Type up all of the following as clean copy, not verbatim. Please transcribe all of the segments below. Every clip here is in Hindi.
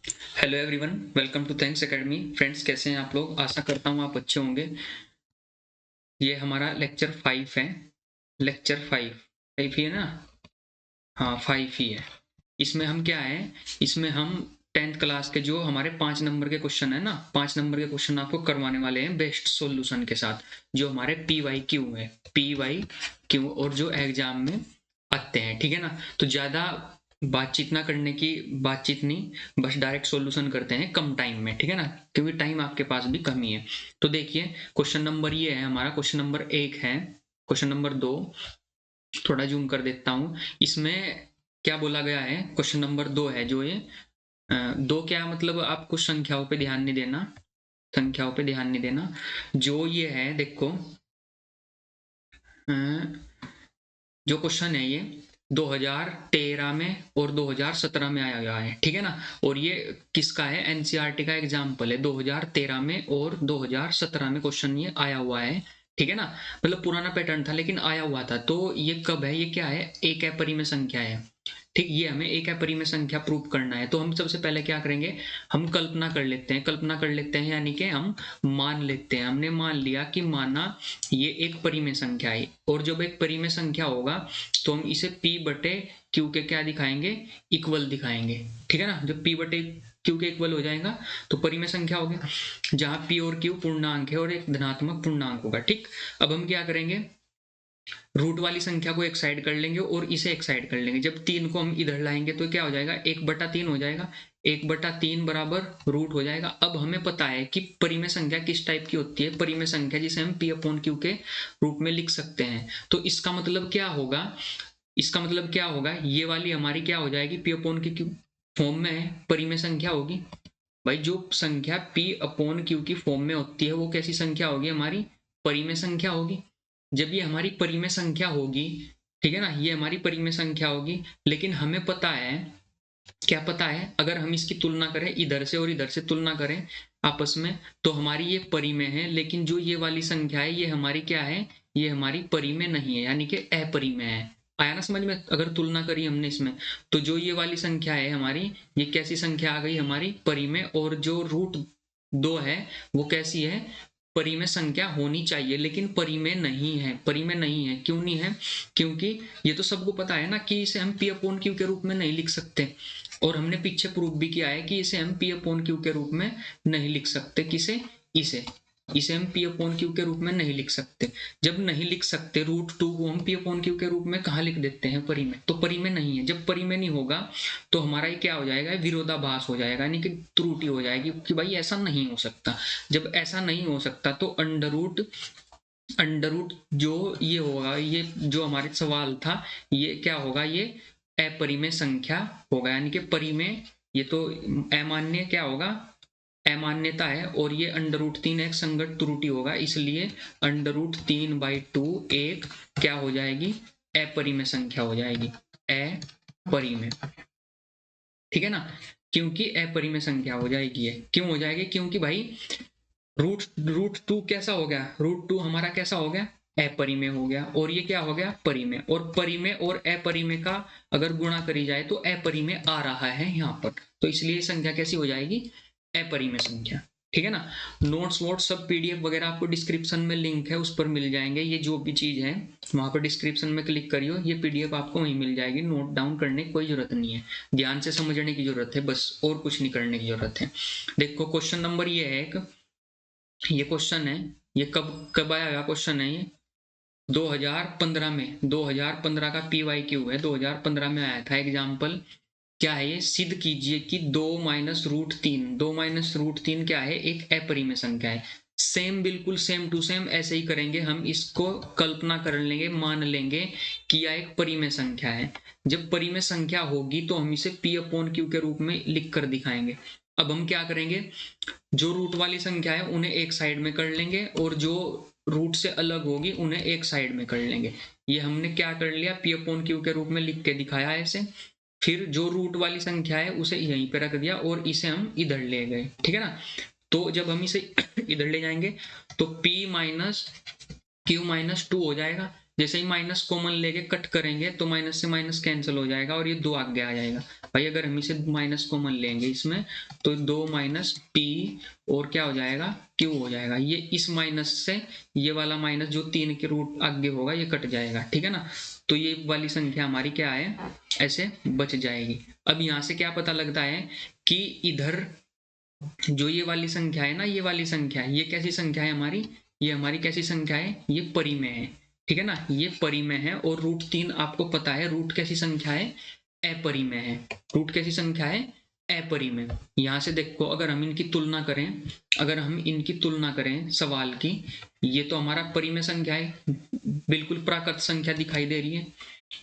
Hello everyone, welcome to thanks academy. Friends, कैसे हैं आप लोग? आशा करता हूँ आप अच्छे होंगे। ये हमारा लेक्चर 5 है। लेक्चर 5 ही है ना? हाँ, 5 ही है। इसमें हम क्या है, इसमें हम 10th क्लास के जो हमारे 5 नंबर के क्वेश्चन है ना, 5 नंबर के क्वेश्चन आपको करवाने वाले हैं बेस्ट सॉल्यूशन के साथ, जो हमारे PYQ है, PYQ, और जो एग्जाम में आते हैं। ठीक है ना? तो ज़्यादा बातचीत ना करने की, बातचीत नहीं, बस डायरेक्ट सॉल्यूशन करते हैं कम टाइम में। ठीक है ना? क्योंकि टाइम आपके पास भी कम ही है। तो देखिए, क्वेश्चन नंबर ये है हमारा, क्वेश्चन नंबर 1 है। क्वेश्चन नंबर 2, थोड़ा जूम कर देता हूँ। इसमें क्या बोला गया है? क्वेश्चन नंबर 2 है जो ये दो, क्या मतलब, आपको संख्याओं पे ध्यान नहीं देना, संख्याओं पे ध्यान नहीं देना। जो ये है देखो, जो क्वेश्चन है ये 2013 में और 2017 में आया गया है। ठीक है ना? और ये किसका है? एनसीईआरटी का एग्जाम्पल है। 2013 में और 2017 में क्वेश्चन ये आया हुआ है। ठीक है ना? मतलब पुराना पैटर्न था लेकिन आया हुआ था। तो ये कब है? ये क्या है? एक अपरिमेय संख्या है। ठीक, ये हमें एक अपरिमेय संख्या प्रूव करना है। तो हम सबसे पहले क्या करेंगे, हम कल्पना कर लेते हैं। कल्पना कर लेते हैं यानी कि हम मान लेते हैं। हमने मान लिया कि माना ये एक परिमेय संख्या है, और जब एक परिमेय संख्या होगा तो हम इसे P बटे Q के क्या दिखाएंगे? इक्वल दिखाएंगे। ठीक है ना? जब P बटे Q के इक्वल हो जाएगा तो परिमेय संख्या होगी, जहां P और Q पूर्णांक है और एक धनात्मक पूर्णांक होगा। ठीक, अब हम क्या करेंगे, रूट वाली संख्या को एक साइड कर लेंगे और इसे एक साइड कर लेंगे। जब 3 को हम इधर लाएंगे तो क्या हो जाएगा? 1/3 हो जाएगा। 1/3 बराबर रूट हो जाएगा। अब हमें पता है कि परिमेय संख्या किस टाइप की होती है। परिमेय संख्या जिसे हम P/Q के रूप में लिख सकते हैं। तो इसका मतलब क्या होगा? इसका मतलब क्या होगा? ये वाली हमारी क्या हो जाएगी? P/Q फॉर्म में है, परिमेय संख्या होगी। भाई, जो संख्या P/Q की फॉर्म में होती है वो कैसी संख्या होगी? हमारी परिमेय संख्या होगी। जब ये हमारी परिमेय संख्या होगी, ठीक है ना, ये हमारी परिमेय संख्या होगी, लेकिन हमें पता है, क्या पता है, अगर हम इसकी तुलना करें, इधर से और इधर से तुलना करें आपस में, तो हमारी ये परिमेय है। लेकिन जो ये वाली संख्या है ये हमारी क्या है? ये हमारी परिमेय नहीं है, यानी कि अपरिमेय है। आया ना समझ में? अगर तुलना करी हमने इसमें, तो जो ये वाली संख्या है हमारी, ये कैसी संख्या आ गई? हमारी परिमेय। और जो √2 है वो कैसी है? परिमेय संख्या होनी चाहिए, लेकिन परिमेय नहीं है। परिमेय नहीं है, क्यों नहीं है? क्योंकि ये तो सबको पता है ना कि इसे हम P/Q के रूप में नहीं लिख सकते। और हमने पीछे प्रूव भी किया है कि इसे हम P/Q के रूप में नहीं लिख सकते। किसे? इसे। इसे हम P/Q के रूप में नहीं लिख सकते। जब नहीं लिख सकते, √2 को हम P/Q के रूप में कहाँ लिख देते हैं? परिमेय। तो परिमेय नहीं है। जब परिमेय नहीं होगा तो हमारा ये क्या हो जाएगा? विरोधाभास हो जाएगा, यानी कि त्रुटि हो जाएगी कि भाई ऐसा नहीं हो सकता। जब ऐसा नहीं हो सकता तो अंडर रूट जो ये होगा, ये जो हमारे सवाल था, ये क्या होगा? ये अपरिमेय संख्या होगा, यानी कि परिमेय। ये तो अमान्य क्या होगा? अमान्यता है। और ये √3 एक संगत त्रुटि होगा, इसलिए √3/2 एक क्या हो जाएगी? अपरिमेय संख्या हो जाएगी। अपरिमेय। ठीक है ना? क्योंकि अपरिमेय संख्या हो जाएगी। ये क्यों हो जाएगी? क्योंकि भाई √2 कैसा हो गया? √2 हमारा कैसा हो गया? अपरिमेय हो गया। और ये क्या हो गया? परिमेय। और परिमेय और अपरिमेय का अगर गुणा करी जाए तो अपरिमेय आ रहा है यहाँ पर, तो इसलिए संख्या कैसी हो जाएगी? अपरिमेय संख्या। ठीक है ना? नोट्स वोट्स सब PDF वगैरह आपको डिस्क्रिप्शन में लिंक है, उस पर मिल जाएंगे। ये जो भी चीज है वहां पर डिस्क्रिप्शन में क्लिक करियो, ये PDF आपको वहीं मिल जाएगी। नोट डाउन करने की कोई जरूरत नहीं है, ध्यान से समझने की जरूरत है बस, और कुछ नहीं करने की जरूरत है। देखो, क्वेश्चन नंबर ये है एक, ये क्वेश्चन है, ये कब कब आया हुआ क्वेश्चन है? ये 2015 में, 2015 का PYQ है, 2015 में आया था एग्जाम्पल। क्या है ये? सिद्ध कीजिए कि 2 - √3 क्या है? एक अपरिमेय संख्या है। सेम, बिल्कुल सेम टू सेम ऐसे ही करेंगे हम। इसको कल्पना कर लेंगे, मान लेंगे कि यह एक परिमेय संख्या है। जब परिमेय संख्या होगी तो हम इसे P/Q के रूप में लिख कर दिखाएंगे। अब हम क्या करेंगे, जो रूट वाली संख्या है उन्हें एक साइड में कर लेंगे, और जो रूट से अलग होगी उन्हें एक साइड में कर लेंगे। ये हमने क्या कर लिया? P/Q के रूप में लिख के दिखाया ऐसे। फिर जो रूट वाली संख्या है उसे यहीं पे रख दिया और इसे हम इधर ले गए। ठीक है ना? तो जब हम इसे इधर ले जाएंगे तो P - Q - 2 हो जाएगा। जैसे ही माइनस कॉमन लेके कट करेंगे तो माइनस से माइनस कैंसिल हो जाएगा और ये 2 आगे आ जाएगा। भाई अगर हम इसे माइनस कॉमन लेंगे इसमें तो 2 माइनस पी और क्या हो जाएगा, क्यू हो जाएगा। ये इस माइनस से ये वाला माइनस जो 3 के रूट आगे होगा ये कट जाएगा, ठीक है ना। तो ये वाली संख्या हमारी क्या है, ऐसे बच जाएगी। अब यहाँ से क्या पता लगता है कि इधर जो ये वाली संख्या है ना, ये वाली संख्या, ये कैसी संख्या है हमारी, ये हमारी कैसी संख्या है, ये परिमेय है, ठीक है ना, ये परिमेय है। और √3 आपको पता है रूट कैसी संख्या है, अपरिमेय है। रूट कैसी संख्या है, अपरिमेय। यहां से देखो अगर हम इनकी तुलना करें, अगर हम इनकी तुलना करें सवाल की, ये तो हमारा परिमेय संख्या है, बिल्कुल प्राकृत संख्या दिखाई दे रही है,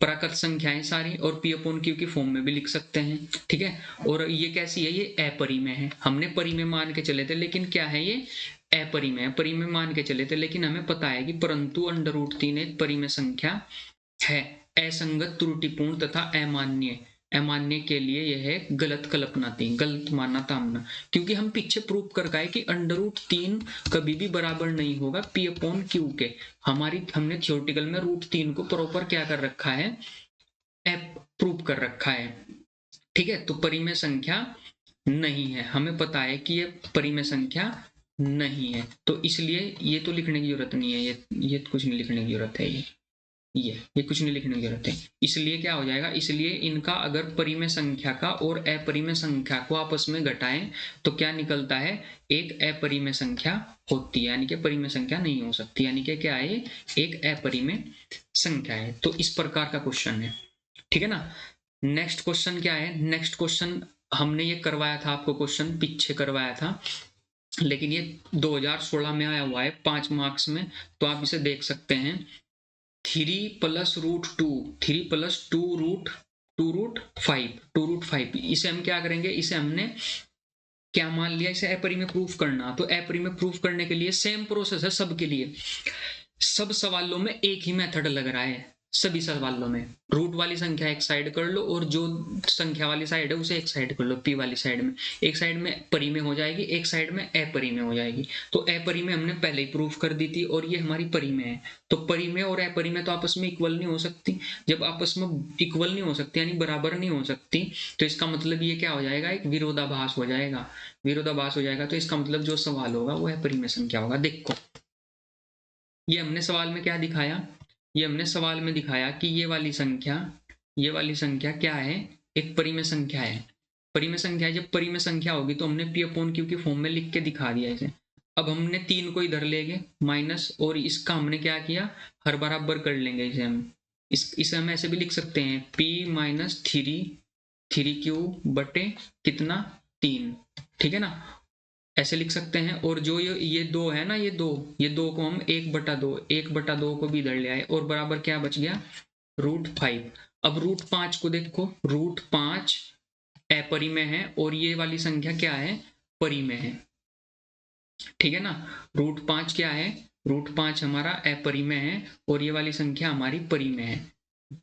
प्राकृत संख्याएं सारी, और P अपॉन Q की फॉर्म में भी लिख सकते हैं, ठीक है। और ये कैसी है, ये अपरिमेय है। हमने परिमेय मान के चले थे, लेकिन क्या है ये अपरिमेय है। परिमेय मान के चले थे, लेकिन हमें पता है कि परंतु √3 एक परिमेय संख्या है, असंगत, त्रुटिपूर्ण तथा अमान्य। अमान्य के लिए यह है गलत कल्पना थी, गलत मानना था हमने, क्योंकि हम पीछे प्रूव कर गए कि √3 कभी भी बराबर नहीं होगा P अपॉन Q के। हमने थ्योरेटिकल में √3 को प्रॉपर क्या कर रखा है, प्रूव कर रखा है, ठीक है। तो परिमेय संख्या नहीं है, हमें पता है कि ये परिमेय संख्या नहीं है, तो इसलिए ये तो लिखने की जरूरत नहीं है, ये कुछ नहीं लिखने की जरूरत है, ये कुछ नहीं लिखने की जरूरत है। इसलिए क्या हो जाएगा, इसलिए इनका अगर परिमेय संख्या का और अपरिमेय संख्या को आपस में घटाएं तो क्या निकलता है, एक अपरिमेय संख्या होती है, यानी कि परिमेय संख्या नहीं हो सकती, यानी कि क्या है, एक अपरिमेय संख्या है। तो इस प्रकार का क्वेश्चन है, ठीक है ना। नेक्स्ट क्वेश्चन क्या है, नेक्स्ट क्वेश्चन हमने ये करवाया था, आपको क्वेश्चन पीछे करवाया था, लेकिन ये 2016 में आया हुआ है 5 मार्क्स में, तो आप इसे देख सकते हैं। 3 + √2, 3 + 2√5, इसे हम क्या करेंगे, इसे हमने क्या मान लिया, इसे अपरिमेय प्रूफ करना। तो अपरिमेय प्रूफ करने के लिए सेम प्रोसेस है सबके लिए, सब सवालों में एक ही मेथड लग रहा है, सभी सवालों में रूट वाली संख्या एक साइड कर लो और जो संख्या वाली साइड है उसे एक साइड कर लो, P वाली साइड में, एक साइड में परिमेय हो जाएगी, एक साइड में अपरिमेय हो जाएगी। तो अपरिमेय हमने पहले ही प्रूफ कर दी थी और ये हमारी परिमेय है। तो परिमेय और अपरिमेय तो आपस में इक्वल नहीं हो सकती, जब आपस में इक्वल नहीं हो सकती यानी बराबर नहीं हो सकती, तो इसका मतलब ये क्या हो जाएगा, एक विरोधाभास हो जाएगा, विरोधाभास हो जाएगा। तो इसका मतलब जो सवाल होगा वो अपरिमेय संख्या होगा। देखो ये हमने सवाल में क्या दिखाया, ये हमने सवाल में दिखाया कि ये वाली संख्या क्या है, एक परिमेय संख्या है। परिमेय संख्या, जब परिमेय संख्या होगी तो हमने P अपॉन Q की फॉर्म में लिख के दिखा दिया इसे। अब हमने 3 को इधर ले गए माइनस, और इसका हमने क्या किया, हर बराबर कर लेंगे इसे हम, इसे हम ऐसे भी लिख सकते हैं P - 3Q बटे कितना 3, ठीक है ना, ऐसे लिख सकते हैं। और जो ये 2 है ना, ये दो को हम 1/2 को भी इधर ले आए और बराबर क्या बच गया, √5। अब √5 को देखो, √5 अपरिमेय है और ये वाली संख्या क्या है, परिमेय है, ठीक है ना। √5 क्या है, √5 हमारा अपरिमेय है और ये वाली संख्या हमारी परिमेय है,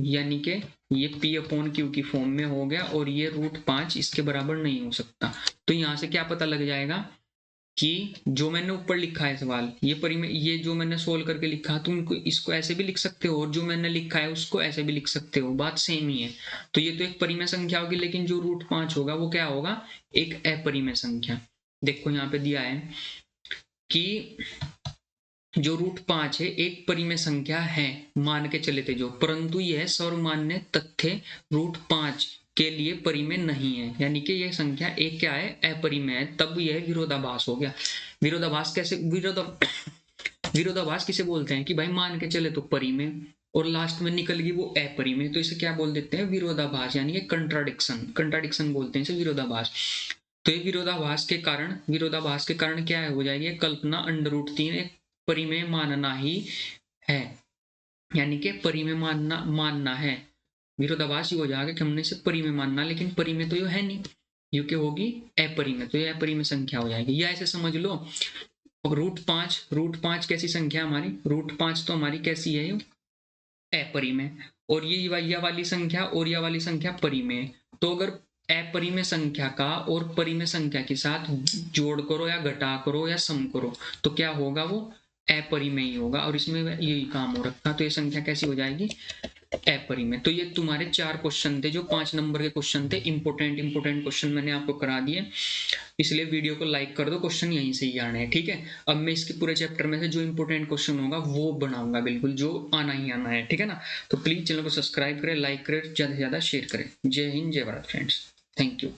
यानी कि ये P अपॉन Q की फॉर्म में हो गया और ये √5 इसके बराबर नहीं हो सकता। तो यहां से क्या पता लग जाएगा कि जो मैंने ऊपर लिखा है सवाल, ये परिमेय, ये जो मैंने सोल्व करके लिखा, तुम इसको ऐसे भी लिख सकते हो और जो मैंने लिखा है उसको ऐसे भी लिख सकते हो, बात सेम ही है। तो ये तो एक परिमेय संख्या होगी, लेकिन जो √5 होगा वो क्या होगा, एक अपरिमेय संख्या। देखो यहाँ पे दिया है कि जो √5 है एक परिमेय संख्या है, मान के चले थे जो, परंतु यह सर्वमान्य तथ्य √5 के लिए परिमेय नहीं है, यानी कि यह संख्या एक क्या है, अपरिमेय है। तब यह विरोधाभास हो गया। विरोधाभास कैसे, विरोधाभास किसे बोलते हैं कि भाई मान के चले तो परिमेय और लास्ट में निकल गई वो अपरिमेय, तो इसे क्या बोल देते हैं, विरोधाभास, यानी कि कंट्राडिक्शन बोलते हैं इसे, विरोधाभास। तो ये विरोधाभास के कारण क्या हो जाएगी, कल्पना √3 एक परिमेय मानना ही है, यानी कि परिमेय मानना है। विरोधाभास ही हो जाएगा कि हमने इसे परिमेय मानना, लेकिन परिमेय तो ये है नहीं, ये क्या होगी, अपरिमेय, तो ये अपरिमेय संख्या हो जाएगी। या ऐसे समझ लो, √5 कैसी संख्या हमारी, √5 तो हमारी कैसी है, अपरिमेय, और ये वाली संख्या और यह वाली संख्या परिमेय। तो अगर अपरिमेय संख्या का और परिमेय संख्या के साथ जोड़ करो या घटा करो या सम करो तो क्या होगा, वो अपरी में ही होगा और इसमें यही काम हो रखा, तो ये संख्या कैसी हो जाएगी, अपरी में। तो ये तुम्हारे 4 क्वेश्चन थे जो 5 नंबर के क्वेश्चन थे, इंपोर्टेंट क्वेश्चन मैंने आपको करा दिए, इसलिए वीडियो को लाइक कर दो, क्वेश्चन यहीं से ही आने हैं, ठीक है। अब मैं इसके पूरे चैप्टर में से जो इंपोर्टेंट क्वेश्चन होगा वो बनाऊंगा, बिल्कुल जो आना ही आना है, ठीक है ना। तो प्लीज चैनल को सब्सक्राइब करें, लाइक करें, ज्यादा से ज्यादा शेयर करें। जय हिंद, जय भारत फ्रेंड्स, थैंक यू।